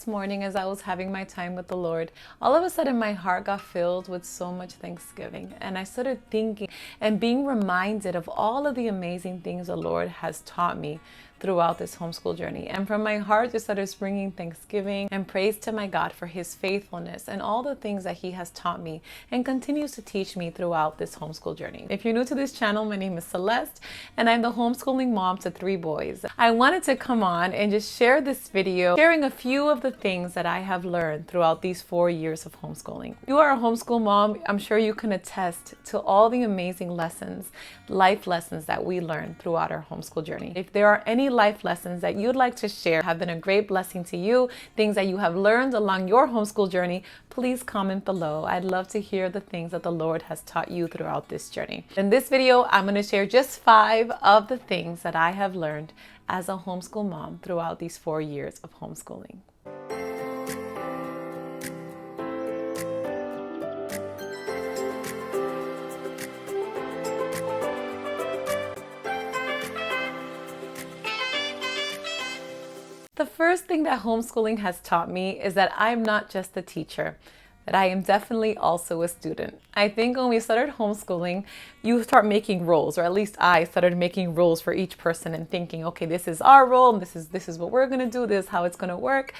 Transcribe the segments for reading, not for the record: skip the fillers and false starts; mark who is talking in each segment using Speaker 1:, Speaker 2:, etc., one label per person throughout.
Speaker 1: This morning, as I was having my time with the Lord, all of a sudden my heart got filled with so much thanksgiving. And I started thinking and being reminded of all of the amazing things the Lord has taught me throughout this homeschool journey. And from my heart just started springing thanksgiving and praise to my God for his faithfulness and all the things that he has taught me and continues to teach me throughout this homeschool journey. If you're new to this channel, my name is Celeste and I'm the homeschooling mom to 3 boys. I wanted to come on and just share this video, sharing a few of the things that I have learned throughout these 4 years of homeschooling. If you are a homeschool mom, I'm sure you can attest to all the amazing lessons, life lessons that we learned throughout our homeschool journey. If there are any life lessons that you'd like to share, have been a great blessing to you, things that you have learned along your homeschool journey, please comment below. I'd love to hear the things that the Lord has taught you throughout this journey. In this video, I'm going to share just 5 of the things that I have learned as a homeschool mom throughout these 4 years of homeschooling. The first thing that homeschooling has taught me is that I'm not just a teacher, that I am definitely also a student. I think when we started homeschooling, you start making roles, or at least I started making roles for each person and thinking, okay, this is our role, and this is what we're going to do, this is how it's going to work.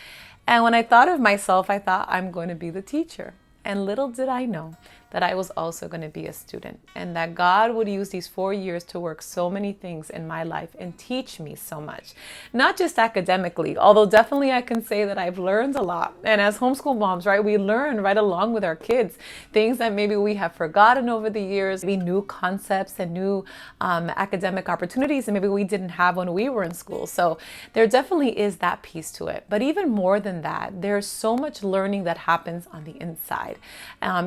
Speaker 1: And when I thought of myself, I thought I'm going to be the teacher. And little did I know that I was also going to be a student, and that God would use these 4 years to work so many things in my life and teach me so much. Not just academically, although definitely I can say that I've learned a lot. And as homeschool moms, right, we learn right along with our kids things that maybe we have forgotten over the years, maybe new concepts and new academic opportunities, and maybe we didn't have when we were in school. So there definitely is that piece to it. But even more than that, there's so much learning that happens on the inside,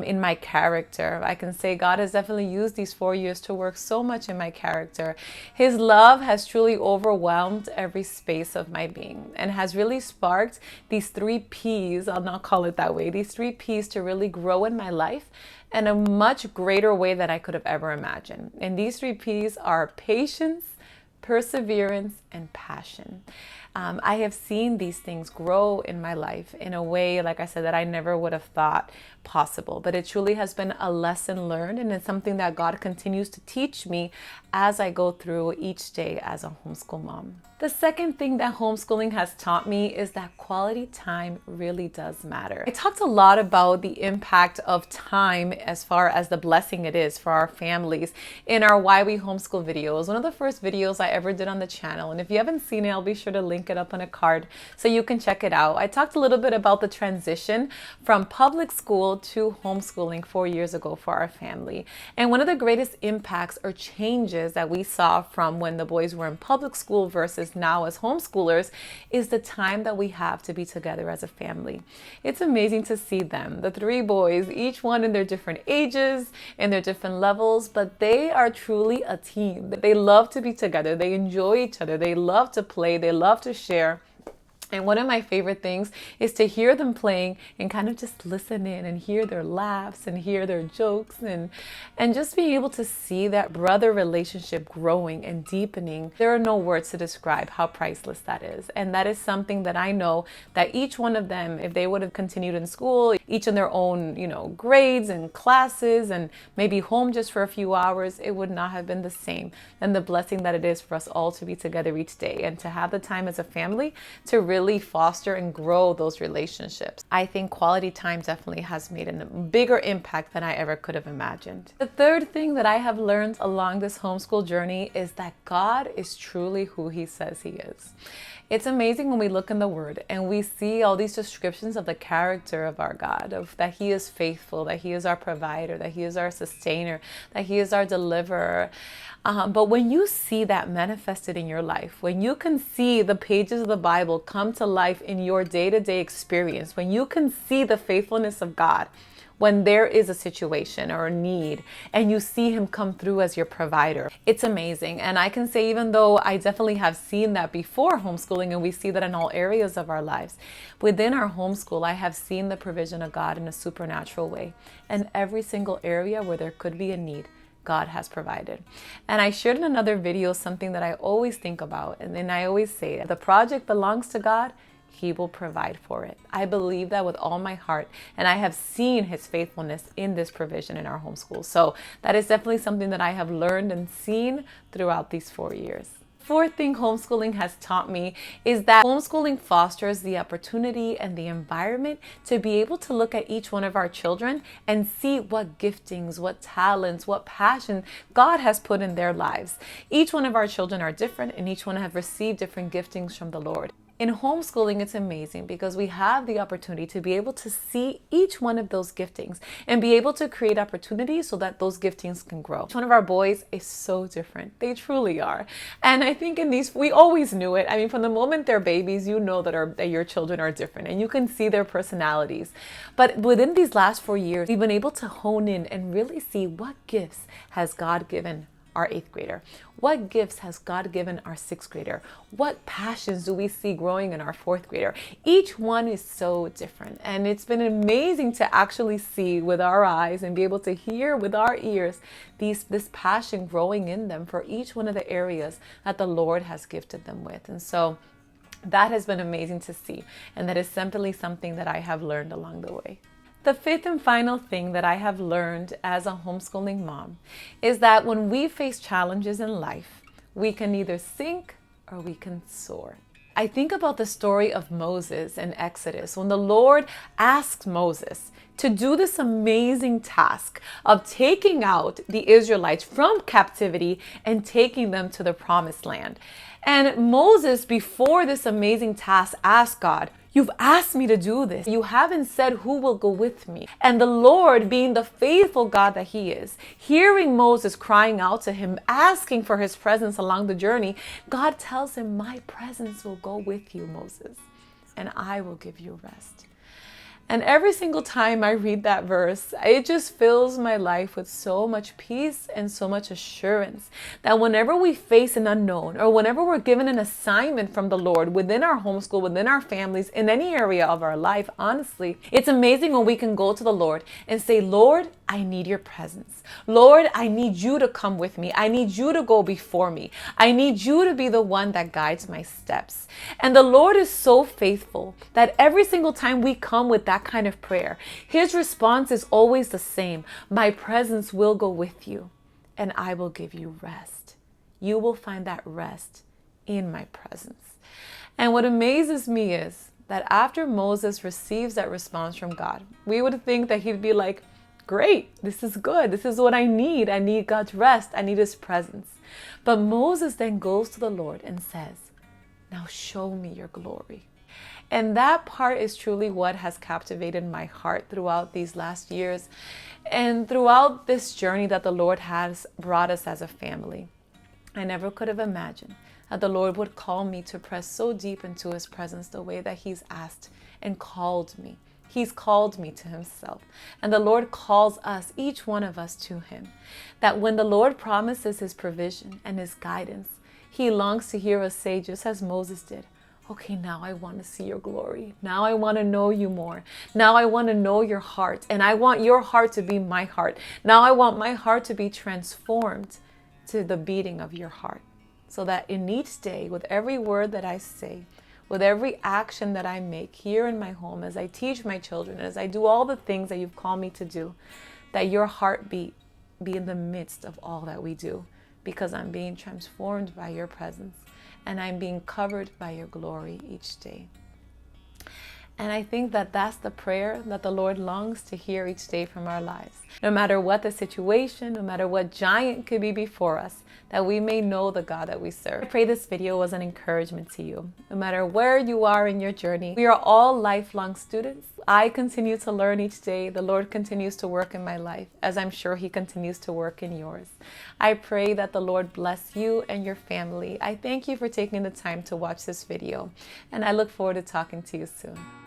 Speaker 1: in my character. I can say God has definitely used these 4 years to work so much in my character. His love has truly overwhelmed every space of my being and has really sparked these 3 P's, I'll not call it that way, these 3 P's to really grow in my life in a much greater way than I could have ever imagined. And these 3 P's are patience, perseverance, and passion. I have seen these things grow in my life in a way, like I said, that I never would have thought possible. But it truly has been a lesson learned, and it's something that God continues to teach me as I go through each day as a homeschool mom. The second thing that homeschooling has taught me is that quality time really does matter. I talked a lot about the impact of time as far as the blessing it is for our families in our Why We Homeschool videos, one of the first videos I ever did on the channel. And if you haven't seen it, I'll be sure to link it up on a card so you can check it out. I talked a little bit about the transition from public school to homeschooling 4 years ago for our family. And one of the greatest impacts or changes that we saw from when the boys were in public school versus now as homeschoolers is the time that we have to be together as a family. It's amazing to see them, the 3 boys, each one in their different ages, in their different levels, but they are truly a team. They love to be together. They enjoy each other. They love to play. They love to share. And one of my favorite things is to hear them playing and kind of just listen in and hear their laughs and hear their jokes and just being able to see that brother relationship growing and deepening. There are no words to describe how priceless that is. And that is something that I know that each one of them, if they would have continued in school, each in their own, grades and classes and maybe home just for a few hours, it would not have been the same. And the blessing that it is for us all to be together each day and to have the time as a family to really foster and grow those relationships. I think quality time definitely has made a bigger impact than I ever could have imagined. The third thing that I have learned along this homeschool journey is that God is truly who He says He is. It's amazing when we look in the Word and we see all these descriptions of the character of our God, of that He is faithful, that He is our provider, that He is our sustainer, that He is our deliverer. But when you see that manifested in your life, when you can see the pages of the Bible come to life in your day-to-day experience, when you can see the faithfulness of God, when there is a situation or a need and you see Him come through as your provider, it's amazing. And I can say, even though I definitely have seen that before homeschooling, and we see that in all areas of our lives, within our homeschool, I have seen the provision of God in a supernatural way. And every single area where there could be a need, God has provided. And I shared in another video something that I always think about, and then I always say, the project belongs to God. He will provide for it. I believe that with all my heart, and I have seen His faithfulness in this provision in our homeschool. So that is definitely something that I have learned and seen throughout these 4 years. Fourth thing homeschooling has taught me is that homeschooling fosters the opportunity and the environment to be able to look at each one of our children and see what giftings, what talents, what passion God has put in their lives. Each one of our children are different, and each one have received different giftings from the Lord. In homeschooling, it's amazing because we have the opportunity to be able to see each one of those giftings and be able to create opportunities so that those giftings can grow. Each one of our boys is so different. They truly are. And I think in these, we always knew it. I mean, from the moment they're babies, you know that your children are different and you can see their personalities. But within these last 4 years, we've been able to hone in and really see what gifts has God given our 8th grader? What gifts has God given our 6th grader? What passions do we see growing in our 4th grader? Each one is so different. And it's been amazing to actually see with our eyes and be able to hear with our ears this passion growing in them for each one of the areas that the Lord has gifted them with. And so that has been amazing to see. And that is simply something that I have learned along the way. The fifth and final thing that I have learned as a homeschooling mom is that when we face challenges in life, we can either sink or we can soar. I think about the story of Moses in Exodus when the Lord asked Moses to do this amazing task of taking out the Israelites from captivity and taking them to the promised land. And Moses, before this amazing task, asked God, "You've asked me to do this. You haven't said who will go with me." And the Lord, being the faithful God that He is, hearing Moses crying out to Him, asking for His presence along the journey, God tells him, "My presence will go with you, Moses, and I will give you rest." And every single time I read that verse, it just fills my life with so much peace and so much assurance that whenever we face an unknown or whenever we're given an assignment from the Lord within our homeschool, within our families, in any area of our life, honestly, it's amazing when we can go to the Lord and say, "Lord, I need your presence. Lord, I need you to come with me. I need you to go before me. I need you to be the one that guides my steps." And the Lord is so faithful that every single time we come with that kind of prayer, His response is always the same. "My presence will go with you and I will give you rest." You will find that rest in my presence. And what amazes me is that after Moses receives that response from God, we would think that he'd be like, "Great, this is good. This is what I need. I need God's rest. I need His presence." But Moses then goes to the Lord and says, "Now show me your glory." And that part is truly what has captivated my heart throughout these last years and throughout this journey that the Lord has brought us as a family. I never could have imagined that the Lord would call me to press so deep into His presence the way that He's asked and called me. He's called me to Himself. And the Lord calls us, each one of us, to Him. That when the Lord promises His provision and His guidance, He longs to hear us say, just as Moses did, "Okay, now I want to see your glory. Now I want to know you more. Now I want to know your heart. And I want your heart to be my heart. Now I want my heart to be transformed to the beating of your heart." So that in each day, with every word that I say, with every action that I make here in my home, as I teach my children, as I do all the things that you've called me to do, that your heartbeat be in the midst of all that we do, because I'm being transformed by your presence and I'm being covered by your glory each day. And I think that that's the prayer that the Lord longs to hear each day from our lives. No matter what the situation, no matter what giant could be before us, that we may know the God that we serve. I pray this video was an encouragement to you. No matter where you are in your journey, we are all lifelong students. I continue to learn each day. The Lord continues to work in my life, as I'm sure He continues to work in yours. I pray that the Lord bless you and your family. I thank you for taking the time to watch this video, and I look forward to talking to you soon.